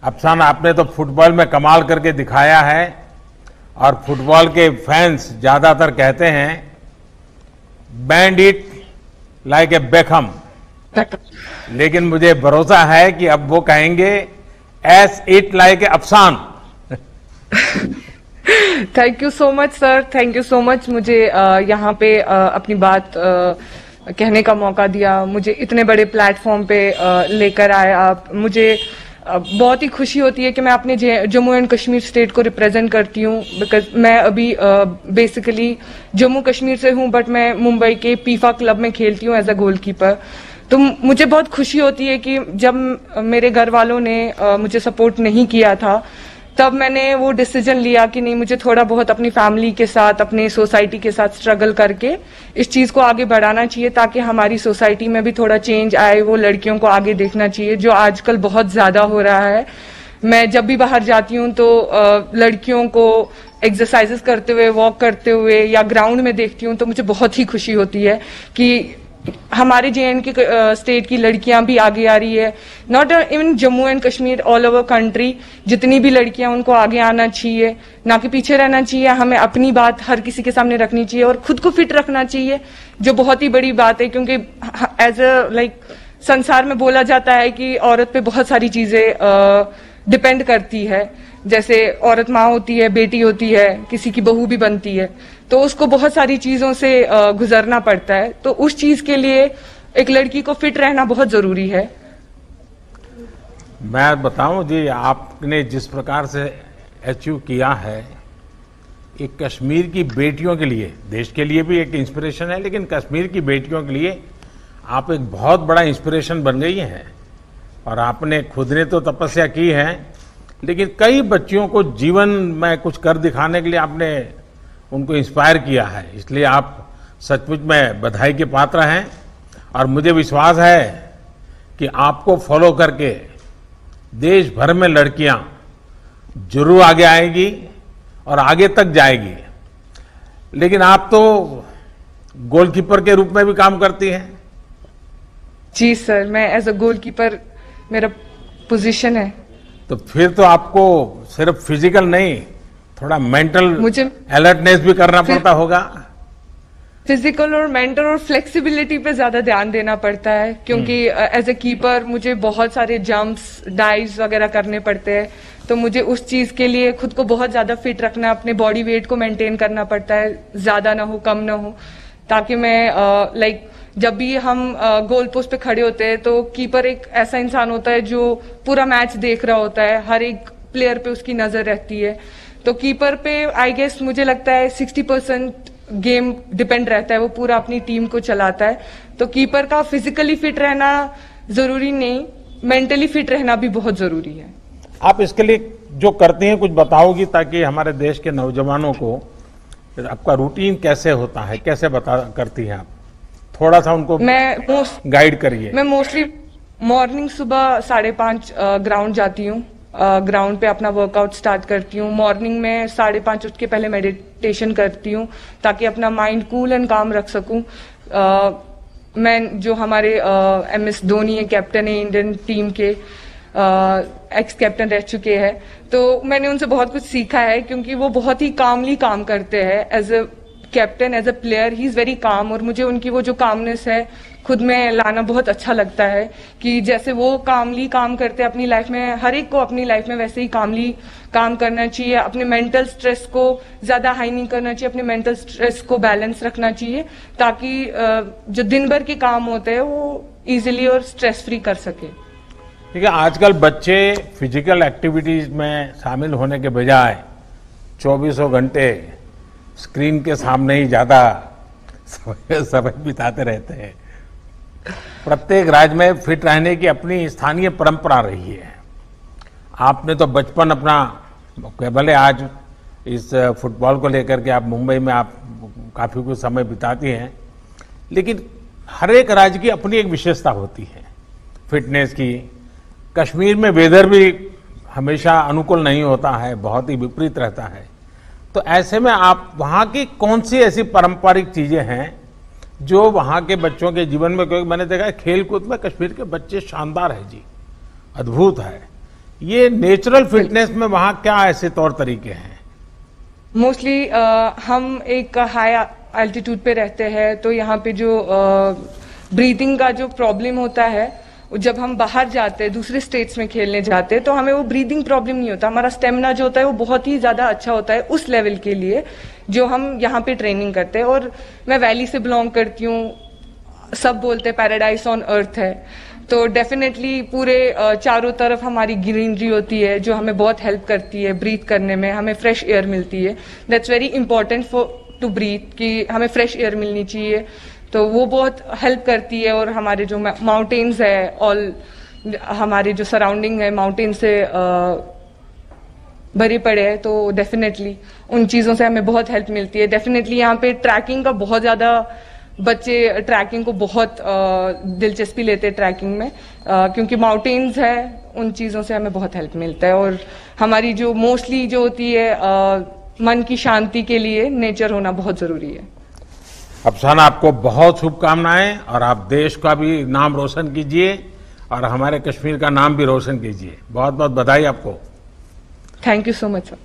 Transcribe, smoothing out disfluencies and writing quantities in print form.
अफसान, आपने तो फुटबॉल में कमाल करके दिखाया है और फुटबॉल के फैंस ज्यादातर कहते हैं band it like a Beckham, लेकिन मुझे भरोसा है कि अब वो कहेंगे S it like a Afsan. Thank you so much sir, thank you so much. मुझे यहाँ पे अपनी बात कहने का मौका दिया, मुझे इतने बड़े प्लेटफॉर्म पे लेकर आए आप। मुझे बहुत ही खुशी होती है कि मैं अपने जम्मू एंड कश्मीर स्टेट को रिप्रेजेंट करती हूँ, बिकॉज मैं अभी बेसिकली जम्मू कश्मीर से हूँ, बट मैं मुंबई के पीफा क्लब में खेलती हूँ एज अ गोलकीपर। तो मुझे बहुत खुशी होती है कि जब मेरे घर वालों ने मुझे सपोर्ट नहीं किया था, तब मैंने वो डिसीजन लिया कि नहीं, मुझे थोड़ा बहुत अपनी फैमिली के साथ, अपने सोसाइटी के साथ स्ट्रगल करके इस चीज को आगे बढ़ाना चाहिए, ताकि हमारी सोसाइटी में भी थोड़ा चेंज आए। वो लड़कियों को आगे देखना चाहिए, जो आजकल बहुत ज्यादा हो रहा है। मैं जब भी बाहर जाती हूँ तो लड़कियों को एक्सरसाइजेस करते हुए, वॉक करते हुए या ग्राउंड में देखती हूँ, तो मुझे बहुत ही खुशी होती है कि हमारे JNK स्टेट की लड़कियां भी आगे आ रही है। Not even Jammu and Kashmir, all over country जितनी भी लड़कियां, उनको आगे आना चाहिए, ना कि पीछे रहना चाहिए। हमें अपनी बात हर किसी के सामने रखनी चाहिए और खुद को फिट रखना चाहिए, जो बहुत ही बड़ी बात है। क्योंकि एज अ लाइक संसार में बोला जाता है कि औरत पे बहुत सारी चीजें डिपेंड करती है, जैसे औरत माँ होती है, बेटी होती है, किसी की बहू भी बनती है, तो उसको बहुत सारी चीजों से गुजरना पड़ता है। तो उस चीज के लिए एक लड़की को फिट रहना बहुत जरूरी है। मैं बताऊं जी, आपने जिस प्रकार से अचीव किया है, एक कश्मीर की बेटियों के लिए, देश के लिए भी एक इंस्पिरेशन है, लेकिन कश्मीर की बेटियों के लिए आप एक बहुत बड़ा इंस्पिरेशन बन गई हैं। और आपने खुद ने तो तपस्या की है, लेकिन कई बच्चियों को जीवन में कुछ कर दिखाने के लिए आपने उनको इंस्पायर किया है। इसलिए आप सचमुच में बधाई के पात्र हैं और मुझे विश्वास है कि आपको फॉलो करके देश भर में लड़कियां जरूर आगे आएंगी और आगे तक जाएगी। लेकिन आप तो गोलकीपर के रूप में भी काम करती हैं। जी सर, मैं एज अ गोलकीपर मेरा पोजीशन है। तो फिर तो आपको सिर्फ फिजिकल नहीं, थोड़ा मेंटल मुझे अलर्टनेस भी करना पड़ता होगा। फिजिकल और मेंटल और फ्लेक्सिबिलिटी पे ज्यादा ध्यान देना पड़ता है, क्योंकि एज ए कीपर मुझे बहुत सारे जंप्स, डाइव्स वगैरह करने पड़ते हैं। तो मुझे उस चीज के लिए खुद को बहुत ज्यादा फिट रखना, अपने बॉडी वेट को मेंटेन करना पड़ता है, ज्यादा ना हो कम ना हो, ताकि मैं लाइक जब भी हम गोल पोस्ट पे खड़े होते हैं तो कीपर एक ऐसा इंसान होता है जो पूरा मैच देख रहा होता है, हर एक प्लेयर पे उसकी नजर रहती है। तो कीपर पे आई गेस मुझे लगता है 60% गेम डिपेंड रहता है, वो पूरा अपनी टीम को चलाता है। तो कीपर का फिजिकली फिट रहना जरूरी नहीं, मेंटली फिट रहना भी बहुत जरूरी है। आप इसके लिए जो करती हैं कुछ बताओगी, ताकि हमारे देश के नौजवानों को आपका रूटीन कैसे होता है, कैसे करती हैं आप, थोड़ा सा उनको गाइड करिए। मैं मोस्टली मॉर्निंग सुबह 5:30 ग्राउंड जाती हूँ, ग्राउंड पे अपना वर्कआउट स्टार्ट करती हूँ। मॉर्निंग में 5:30 उठ के पहले मेडिटेशन करती हूँ, ताकि अपना माइंड कूल एंड काम रख सकूँ। मैं जो हमारे MS धोनी है, कैप्टन है इंडियन टीम के, एक्स कैप्टन रह चुके हैं, तो मैंने उनसे बहुत कुछ सीखा है, क्योंकि वो बहुत ही कामली काम करते हैं। As a captain, as a player, he is very calm, और मुझे उनकी वो जो कामनेस है खुद में लाना बहुत अच्छा लगता है, कि जैसे वो कामली काम करते हैं अपनी लाइफ में, हर एक को अपनी लाइफ में वैसे ही कामली काम करना चाहिए। अपने मेंटल स्ट्रेस को ज्यादा हाई नहीं करना चाहिए, अपने मेंटल स्ट्रेस को बैलेंस रखना चाहिए, ताकि जो दिन भर के काम होते हैं वो इजीली और स्ट्रेस फ्री कर सके। ठीक है, आजकल बच्चे फिजिकल एक्टिविटीज में शामिल होने के बजाय 24 घंटे स्क्रीन के सामने ही ज्यादा समय बिताते रहते हैं। प्रत्येक राज्य में फिट रहने की अपनी स्थानीय परंपरा रही है। आपने तो बचपन अपना, भले आज इस फुटबॉल को लेकर के आप मुंबई में आप काफी कुछ समय बिताती हैं, लेकिन हर एक राज्य की अपनी एक विशेषता होती है फिटनेस की। कश्मीर में वेदर भी हमेशा अनुकूल नहीं होता है, बहुत ही विपरीत रहता है। तो ऐसे में आप वहां की कौन सी ऐसी पारंपरिक चीजें हैं जो वहां के बच्चों के जीवन में, क्योंकि मैंने देखा है खेल कूद में कश्मीर के बच्चे शानदार है जी, अद्भुत है। ये नेचुरल फिटनेस में वहां क्या ऐसे तौर तरीके हैं? मोस्टली हम एक हाई एल्टीट्यूड पे रहते हैं, तो यहाँ पे जो ब्रीथिंग का जो प्रॉब्लम होता है, जब हम बाहर जाते हैं दूसरे स्टेट्स में खेलने जाते हैं तो हमें वो ब्रीदिंग प्रॉब्लम नहीं होता। हमारा स्टेमिना जो होता है वो बहुत ही ज्यादा अच्छा होता है उस लेवल के लिए जो हम यहाँ पे ट्रेनिंग करते हैं। और मैं वैली से बिलोंग करती हूँ, सब बोलते हैं पैराडाइज ऑन अर्थ है, तो डेफिनेटली पूरे चारों तरफ हमारी ग्रीनरी होती है जो हमें बहुत हेल्प करती है ब्रीथ करने में, हमें फ्रेश एयर मिलती है। That's very important for to breathe कि हमें फ्रेश एयर मिलनी चाहिए, तो वो बहुत हेल्प करती है। और हमारे जो माउंटेन्स है, ऑल हमारे जो सराउंडिंग है माउंटेन से भरे पड़े हैं, तो डेफिनेटली उन चीज़ों से हमें बहुत हेल्प मिलती है। डेफिनेटली यहाँ पे ट्रैकिंग का बहुत ज़्यादा बच्चे ट्रैकिंग को बहुत दिलचस्पी लेते हैं ट्रैकिंग में, क्योंकि माउंटेन्स है, उन चीज़ों से हमें बहुत हेल्प मिलता है। और हमारी जो मोस्टली जो होती है मन की शांति के लिए नेचर होना बहुत ज़रूरी है। अफसाना, आपको बहुत शुभकामनाएं और आप देश का भी नाम रोशन कीजिए और हमारे कश्मीर का नाम भी रोशन कीजिए। बहुत बहुत बधाई आपको। Thank you so much sir.